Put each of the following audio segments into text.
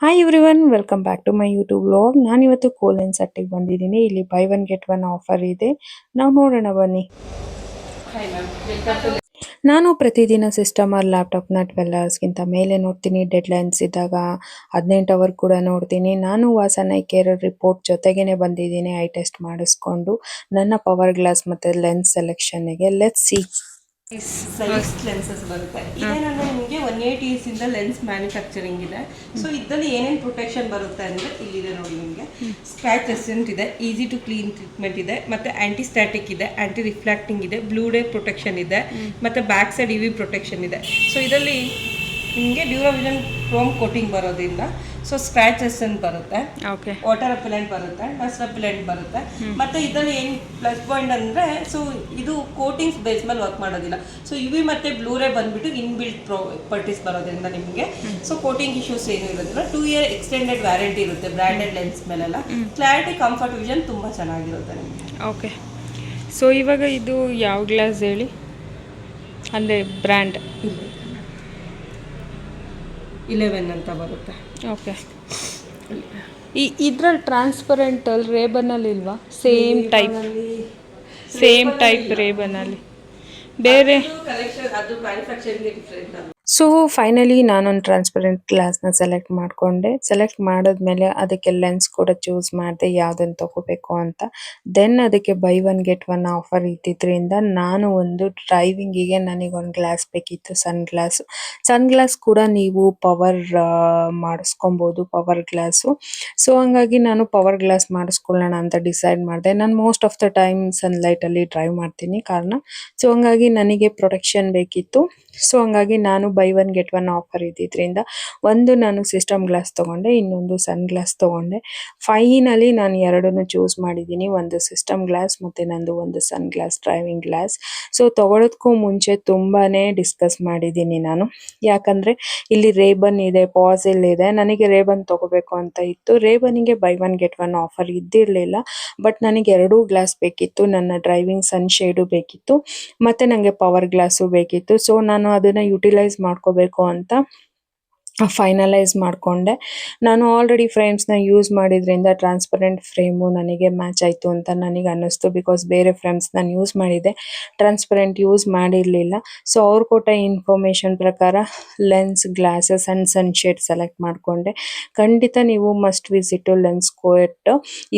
Hi everyone, welcome back to my YouTube vlog. ನಾನಿವತ್ತು ಕೋಲೆನ್ ಸಟ್ಟಿಗೆ ಬಂದಿದ್ದೀನಿ. ಇಲ್ಲಿ buy one get one offer ಇದೆ. ನಾವು ನೋಡೋಣ ಬನ್ನಿ. ನಾನು ಪ್ರತಿದಿನ ಸಿಸ್ಟಮ್ ಅಲ್ಲಿ ಲ್ಯಾಪ್ಟಾಪ್ನ 12 ಅವರ್ಸ್ಗಿಂತ ಮೇಲೆ ನೋಡ್ತೀನಿ. ಡೆಡ್ಲೈನ್ಸ್ ಇದ್ದಾಗ 18 ಅವರ್ ಕೂಡ ನೋಡ್ತೀನಿ. ನಾನು ವಾಸನ ಕೇರ್ ರಿಪೋರ್ಟ್ ಜೊತೆಗೇನೆ ಬಂದಿದ್ದೀನಿ ಐ ಟೆಸ್ಟ್ ಮಾಡಿಸ್ಕೊಂಡು ನನ್ನ ಪವರ್ ಗ್ಲಾಸ್ ಮತ್ತು ಲೆನ್ಸ್ ಸೆಲೆಕ್ಷನ್ಗೆ. Let's see. ಸೈಜ್ ಲೆನ್ಸಸ್ ಬರುತ್ತೆ. ಇದೇನಂದ್ರೆ ನಿಮಗೆ 180 ಇಯರ್ಸ್ ಇಂದ ಲೆನ್ಸ್ ಮ್ಯಾನುಫ್ಯಾಕ್ಚರಿಂಗ್ ಇದೆ. ಸೊ ಇದರಲ್ಲಿ ಏನೇನು ಪ್ರೊಟೆಕ್ಷನ್ ಬರುತ್ತೆ ಅಂದ್ರೆ ಇಲ್ಲಿದೆ ನೋಡಿ. ನಿಮಗೆ ಸ್ಕ್ರಾಚ್ ರೆಸಿಸ್ಟೆಂಟ್ ಇದೆ, ಈಸಿ ಟು ಕ್ಲೀನ್ ಟ್ರೀಟ್ಮೆಂಟ್ ಇದೆ, ಮತ್ತೆ ಆಂಟಿ ಸ್ಟ್ಯಾಟಿಕ್ ಇದೆ, ಆಂಟಿ ರಿಫ್ಲೆಕ್ಟಿಂಗ್ ಇದೆ, ಬ್ಲೂ ಡೇ ಪ್ರೊಟೆಕ್ಷನ್ ಇದೆ, ಮತ್ತೆ ಬ್ಯಾಕ್ ಸೈಡ್ UV ಪ್ರೊಟೆಕ್ಷನ್ ಇದೆ. ಸೊ ಇದರಲ್ಲಿ ನಿಮಗೆ ಡ್ಯೂರಾವಿಷನ್ ಕ್ರೋಮ್ ಕೋಟಿಂಗ್ ಬರೋದ್ರಿಂದ ಸೊ ಸ್ಕ್ರಾಚ್ ರೆಸಿಸ್ಟೆಂಟ್ ಬರುತ್ತೆ, ವಾಟರ್ ಅಪಿಲೆಂಟ್ ಬರುತ್ತೆ, ಡಸ್ಟ್ ಅಪಿಲೆಂಟ್ ಬರುತ್ತೆ. ಮತ್ತೆ ಇದರಲ್ಲಿ ಏನು ಪ್ಲಸ್ ಪಾಯಿಂಟ್ ಅಂದರೆ ಸೊ ಇದು ಕೋಟಿಂಗ್ಸ್ ಬೇಸ್ ಮೇಲೆ ವರ್ಕ್ ಮಾಡೋದಿಲ್ಲ. ಸೊ UV ಮತ್ತೆ ಬ್ಲೂರೇ ಬಂದ್ಬಿಟ್ಟು ಇನ್ಬಿಲ್ಟ್ ಪ್ರಾಪರ್ಟೀಸ್ ಬರೋದ್ರಿಂದ ನಿಮಗೆ ಸೊ ಕೋಟಿಂಗ್ ಇಶ್ಯೂಸ್ ಏನು ಇರೋದಿಲ್ಲ. 2 ಇಯರ್ ಎಕ್ಸ್ಟೆಂಡೆಡ್ ವ್ಯಾರಂಟಿ ಇರುತ್ತೆ ಬ್ರ್ಯಾಂಡೆಡ್ ಲೆನ್ಸ್ ಮೇಲೆಲ್ಲ. ಕ್ಲಾರಿಟಿ, ಕಂಫರ್ಟ್, ವಿಷನ್ ತುಂಬ ಚೆನ್ನಾಗಿರುತ್ತೆ ನಿಮಗೆ. ಓಕೆ, ಸೊ ಇವಾಗ ಇದು ಯಾವ ಗ್ಲಾಸ್ ಹೇಳಿ, ಅಂದರೆ ಬ್ರ್ಯಾಂಡ್ 11 ಅಂತ ಬರುತ್ತೆ. ಓಕೆ, ಇದ್ರಲ್ಲಿ ಟ್ರಾನ್ಸ್ಪರೆಂಟಲ್ಲಿ ರೇಬನಲ್ಲಿ ಇಲ್ವಾ? ಸೇಮ್ ಟೈಪ್ ರೇಬನಲ್ಲಿ ಬೇರೆ. ಅದು ಮ್ಯಾನುಫ್ಯಾಕ್ಚರಿಂಗ್ ಡಿಫ್ರೆಂಟ್. ಸೊ ಫೈನಲಿ ನಾನೊಂದು ಟ್ರಾನ್ಸ್ಪರೆಂಟ್ ಗ್ಲಾಸ್ನ ಸೆಲೆಕ್ಟ್ ಮಾಡಿಕೊಂಡೆ. ಸೆಲೆಕ್ಟ್ ಮಾಡಿದ್ಮೇಲೆ ಅದಕ್ಕೆ ಲೆನ್ಸ್ ಕೂಡ ಚೂಸ್ ಮಾಡಿದೆ ಯಾವುದನ್ನು ತಗೋಬೇಕು ಅಂತ. ದೆನ್ ಅದಕ್ಕೆ by one get one offer ಇದ್ದಿದ್ದರಿಂದ ನಾನು ಒಂದು ಡ್ರೈವಿಂಗಿಗೆ ನನಗೊಂದು ಗ್ಲಾಸ್ ಬೇಕಿತ್ತು, ಸನ್ ಗ್ಲಾಸ್ ಕೂಡ ನೀವು ಪವರ್ ಮಾಡಿಸ್ಕೊಬೋದು, ಪವರ್ ಗ್ಲಾಸು. ಸೊ ಹಂಗಾಗಿ ನಾನು ಪವರ್ ಗ್ಲಾಸ್ ಮಾಡಿಸ್ಕೊಳ್ಳೋಣ ಅಂತ ಡಿಸೈಡ್ ಮಾಡಿದೆ. ನಾನು ಮೋಸ್ಟ್ ಆಫ್ ದ ಟೈಮ್ ಸನ್ಲೈಟಲ್ಲಿ ಡ್ರೈವ್ ಮಾಡ್ತೀನಿ ಕಾರ್ನ. ಸೊ ಹಂಗಾಗಿ ನನಗೆ ಪ್ರೊಟೆಕ್ಷನ್ ಬೇಕಿತ್ತು. ಸೊ ಹಂಗಾಗಿ ನಾನು by one get one offer ಇದ್ದಿದ್ದರಿಂದ ಒಂದು ನಾನು ಸಿಸ್ಟಮ್ ಗ್ಲಾಸ್ ತೊಗೊಂಡೆ, ಇನ್ನೊಂದು ಸನ್ ಗ್ಲಾಸ್ ತೊಗೊಂಡೆ. ಫೈನಲಿ ನಾನು ಎರಡನ್ನು ಚೂಸ್ ಮಾಡಿದ್ದೀನಿ, ಒಂದು ಸಿಸ್ಟಮ್ ಗ್ಲಾಸ್ ಮತ್ತು ನಂದು ಒಂದು sun glass, driving glass. So ತೊಗೊಳೋದಕ್ಕೂ ಮುಂಚೆ ತುಂಬಾ ಡಿಸ್ಕಸ್ ಮಾಡಿದ್ದೀನಿ ನಾನು, ಯಾಕಂದರೆ ಇಲ್ಲಿ ರೇಬನ್ ಇದೆ, ಪಾಸಿಲ್ ಇದೆ. ನನಗೆ ರೇಬನ್ ತೊಗೋಬೇಕು ಅಂತ ಇತ್ತು. ರೇಬನಿಗೆ buy one get one offer ಇದ್ದಿರಲಿಲ್ಲ, ಬಟ್ ನನಗೆ ಎರಡೂ ಗ್ಲಾಸ್ ಬೇಕಿತ್ತು. ನನ್ನ ಡ್ರೈವಿಂಗ್ ಸನ್ ಶೇಡು ಬೇಕಿತ್ತು ಮತ್ತು ನನಗೆ ಪವರ್ ಗ್ಲಾಸು ಬೇಕಿತ್ತು. ಸೊ ನಾನು ಅದನ್ನು ಯುಟಿಲೈಸ್ ಮಾಡ್ಕೋಬೇಕು ಅಂತ ಫೈನಲೈಸ್ ಮಾಡಿಕೊಂಡೆ. ನಾನು ಆಲ್ರೆಡಿ ಫ್ರೇಮ್ಸ್ನ ಯೂಸ್ ಮಾಡಿದ್ರಿಂದ ಟ್ರಾನ್ಸ್ಪರೆಂಟ್ ಫ್ರೇಮು ನನಗೆ ಮ್ಯಾಚ್ ಆಯಿತು ಅಂತ ನನಗೆ ಅನ್ನಿಸ್ತು. ಬಿಕಾಸ್ ಬೇರೆ ಫ್ರೇಮ್ಸ್ ನಾನು ಯೂಸ್ ಮಾಡಿದ್ದೆ, ಟ್ರಾನ್ಸ್ಪರೆಂಟ್ ಯೂಸ್ ಮಾಡಿರಲಿಲ್ಲ. ಸೊ ಅವ್ರು ಕೊಟ್ಟ ಇನ್ಫಾರ್ಮೇಷನ್ ಪ್ರಕಾರ ಲೆನ್ಸ್, ಗ್ಲಾಸಸ್ ಆ್ಯಂಡ್ ಸನ್ಶೇಡ್ ಸೆಲೆಕ್ಟ್ ಮಾಡಿಕೊಂಡೆ. ಖಂಡಿತ ನೀವು ಮಸ್ಟ್ ವಿಸಿಟು ಲೆನ್ಸ್ ಕೋಯೆಟ್.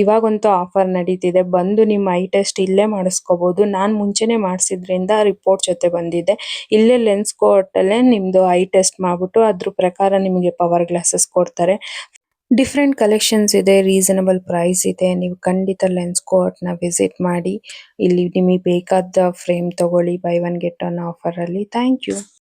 ಇವಾಗಂತೂ ಆಫರ್ ನಡೀತಿದೆ, ಬಂದು ನಿಮ್ಮ ಐ ಟೆಸ್ಟ್ ಇಲ್ಲೇ ಮಾಡಿಸ್ಕೋಬೋದು. ನಾನು ಮುಂಚೆನೇ ಮಾಡಿಸಿದ್ರಿಂದ ರಿಪೋರ್ಟ್ ಜೊತೆ ಬಂದಿದ್ದೆ. ಇಲ್ಲೇ ಲೆನ್ಸ್ ಕೋಯೆಟಲ್ಲೇ ನಿಮ್ಮದು ಐ ಟೆಸ್ಟ್ ಮಾಡಿಬಿಟ್ಟು ಅದ್ರ ಪ್ರಕಾರ ನಿಮಗೆ ಪವರ್ ಗ್ಲಾಸಸ್ ಕೊಡ್ತಾರೆ. ಡಿಫ್ರೆಂಟ್ ಕಲೆಕ್ಷನ್ಸ್ ಇದೆ, ರೀಸನಬಲ್ ಪ್ರೈಸ್ ಇದೆ. ನೀವು ಖಂಡಿತ ಲೆನ್ಸ್ ಕೋರ್ಟ್ನ ವಿಸಿಟ್ ಮಾಡಿ ಇಲ್ಲಿ ನಿಮಗೆ ಬೇಕಾದ ಫ್ರೇಮ್ ತಗೊಳ್ಳಿ ಬೈ ಒನ್ ಗೆಟ್ ಒನ್ ಆಫರಲ್ಲಿ. Thank you.